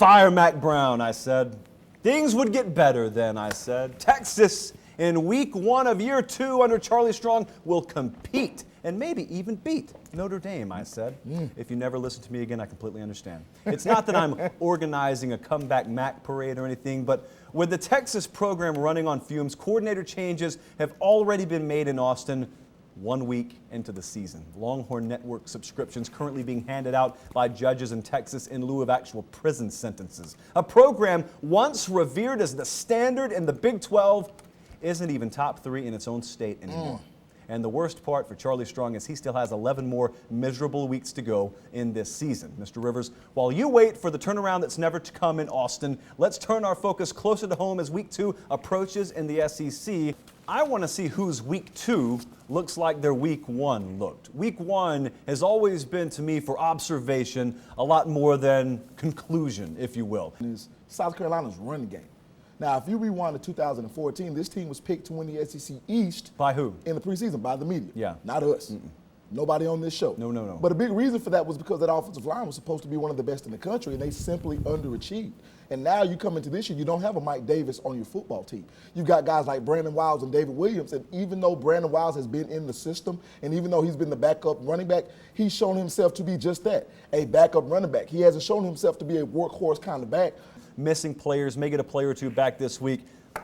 Fire Mack Brown, I said. Things would get better then, I said. Texas, in week 1 of year 2 under Charlie Strong, will compete and maybe even beat Notre Dame, I said. If you never listen to me again, I completely understand. It's not that I'm organizing a comeback Mac parade or anything, but with the Texas program running on fumes, coordinator changes have already been made in Austin 1 week into the season. Longhorn Network subscriptions currently being handed out by judges in Texas in lieu of actual prison sentences. A program once revered as the standard in the Big 12 isn't even top 3 in its own state anymore. And the worst part for Charlie Strong is he still has 11 more miserable weeks to go in this season. Mr. Rivers, while you wait for the turnaround that's never to come in Austin, let's turn our focus closer to home as week 2 approaches in the SEC. I want to see whose week 2 looks like their week 1 looked. Week 1 has always been, to me, for observation, a lot more than conclusion, if you will. Is South Carolina's running game. Now, if you rewind to 2014, this team was picked to win the SEC East. By who? In the preseason, by the media. Yeah. Not us. Nobody on this show. No. But a big reason for that was because that offensive line was supposed to be one of the best in the country, and they simply underachieved. And now you come into this year, you don't have a Mike Davis on your football team. You've got guys like Brandon Wiles and David Williams, and even though Brandon Wiles has been in the system, and even though he's been the backup running back, he's shown himself to be just that, a backup running back. He hasn't shown himself to be a workhorse kind of back. Missing players, may get a player or two back this week,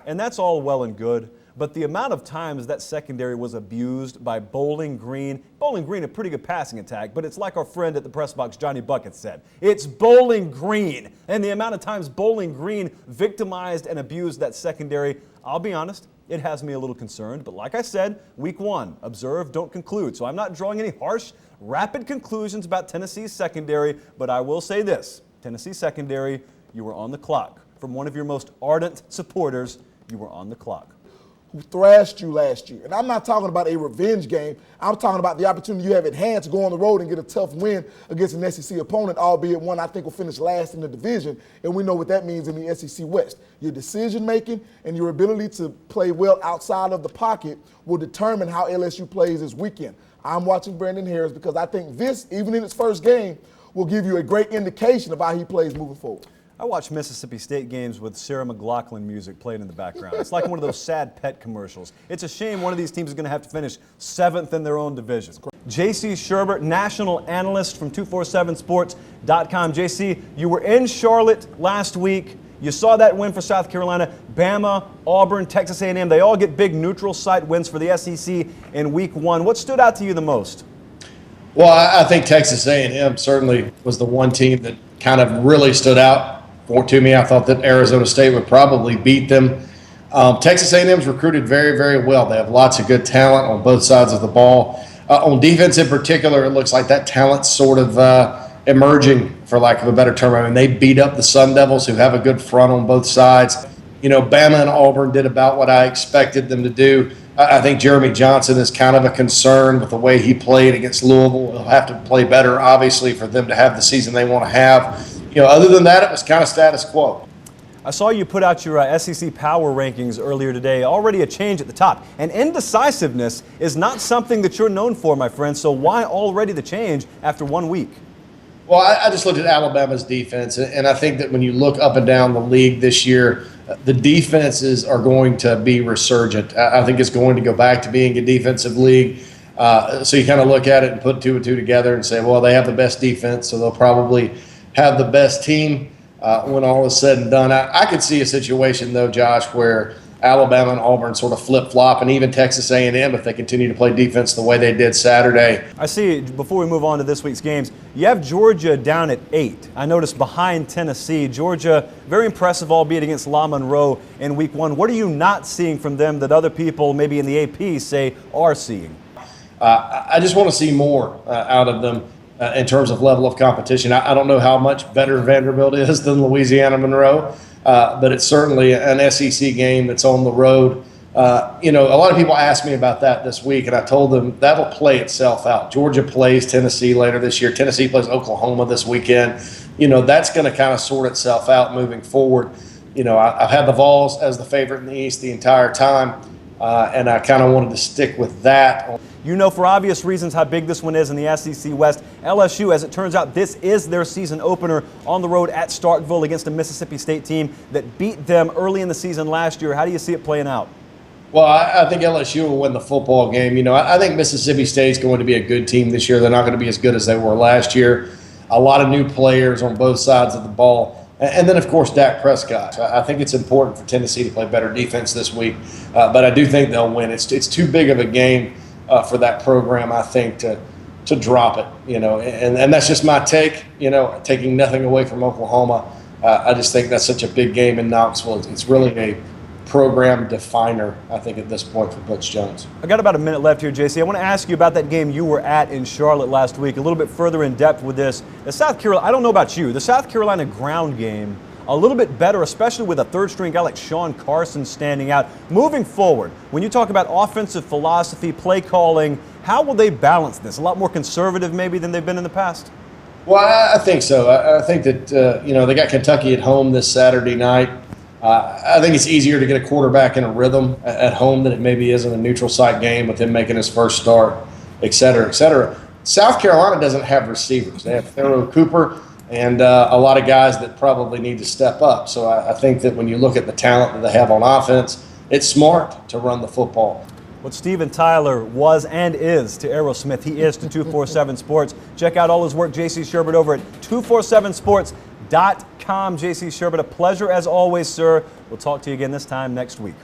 and that's all well and good. But the amount of times that secondary was abused by Bowling Green, a pretty good passing attack, but it's like our friend at the press box, Johnny Bucket, said. It's Bowling Green. And the amount of times Bowling Green victimized and abused that secondary, I'll be honest, it has me a little concerned. But like I said, week 1, observe, don't conclude. So I'm not drawing any harsh, rapid conclusions about Tennessee's secondary, but I will say this. Tennessee secondary, you were on the clock. From one of your most ardent supporters, you were on the clock. Who thrashed you last year. And I'm not talking about a revenge game. I'm talking about the opportunity you have at hand to go on the road and get a tough win against an SEC opponent, albeit one I think will finish last in the division. And we know what that means in the SEC West. Your decision-making and your ability to play well outside of the pocket will determine how LSU plays this weekend. I'm watching Brandon Harris because I think this, even in its first game, will give you a great indication of how he plays moving forward. I watch Mississippi State games with Sarah McLachlan music playing in the background. It's like one of those sad pet commercials. It's a shame one of these teams is going to have to finish 7th in their own division. J.C. Shurburtt, national analyst from 247sports.com. J.C., you were in Charlotte last week. You saw that win for South Carolina. Bama, Auburn, Texas A&M, they all get big neutral site wins for the SEC in week 1. What stood out to you the most? Well, I think Texas A&M certainly was the one team that kind of really stood out. To me, I thought that Arizona State would probably beat them. Texas A&M's recruited very, very well. They have lots of good talent on both sides of the ball. On defense in particular, it looks like that talent's sort of emerging, for lack of a better term. I mean, they beat up the Sun Devils, who have a good front on both sides. You know, Bama and Auburn did about what I expected them to do. I think Jeremy Johnson is kind of a concern with the way he played against Louisville. He'll have to play better, obviously, for them to have the season they want to have. You know, other than that, it was kind of status quo. I saw you put out your SEC power rankings earlier today. Already a change at the top. And indecisiveness is not something that you're known for, my friend. So why already the change after 1 week? Well, I just looked at Alabama's defense, and I think that when you look up and down the league this year, the defenses are going to be resurgent. I think it's going to go back to being a defensive league. So you kind of look at it and put 2 and 2 together and say, well, they have the best defense, so they'll probably have the best team when all is said and done. I could see a situation, though, Josh, where Alabama and Auburn sort of flip-flop, and even Texas A&M if they continue to play defense the way they did Saturday. I see, before we move on to this week's games, you have Georgia down at 8. I noticed behind Tennessee. Georgia, very impressive, albeit against La Monroe in week 1. What are you not seeing from them that other people, maybe in the AP, say are seeing? I just want to see more out of them. In terms of level of competition. I don't know how much better Vanderbilt is than Louisiana Monroe, but it's certainly an SEC game that's on the road. You know, a lot of people asked me about that this week, and I told them that'll play itself out. Georgia plays Tennessee later this year. Tennessee plays Oklahoma this weekend. You know, that's going to kind of sort itself out moving forward. You know, I've had the Vols as the favorite in the East the entire time. and I kind of wanted to stick with that. You know, for obvious reasons, how big this one is in the SEC West. LSU, as it turns out, this is their season opener on the road at Starkville against a Mississippi State team that beat them early in the season last year. How do you see it playing out? Well, I think LSU will win the football game. You know, I think Mississippi State's going to be a good team this year. They're not going to be as good as they were last year. A lot of new players on both sides of the ball. And then, of course, Dak Prescott. I think it's important for Tennessee to play better defense this week, but I do think they'll win. It's too big of a game for that program, I think, to drop it. You know, and that's just my take. You know, taking nothing away from Oklahoma, I just think that's such a big game in Knoxville. It's really a program definer, I think, at this point for Butch Jones. I got about a minute left here, JC. I want to ask you about that game you were at in Charlotte last week, a little bit further in depth with this. The South Carolina, I don't know about you, the South Carolina ground game, a little bit better, especially with a third-string guy like Sean Carson standing out. Moving forward, when you talk about offensive philosophy, play calling, how will they balance this? A lot more conservative maybe than they've been in the past? Well, I think so. I think that, you know, they got Kentucky at home this Saturday night. I think it's easier to get a quarterback in a rhythm at home than it maybe is in a neutral site game with him making his first start, et cetera, et cetera. South Carolina doesn't have receivers. They have Pharaoh Cooper and a lot of guys that probably need to step up. So I think that when you look at the talent that they have on offense, it's smart to run the football. What Steven Tyler was and is to Aerosmith, he is to 247 Sports. Check out all his work, J.C. Shurburtt, over at 247sports.com. J.C. Shurburtt, a pleasure as always, sir. We'll talk to you again this time next week.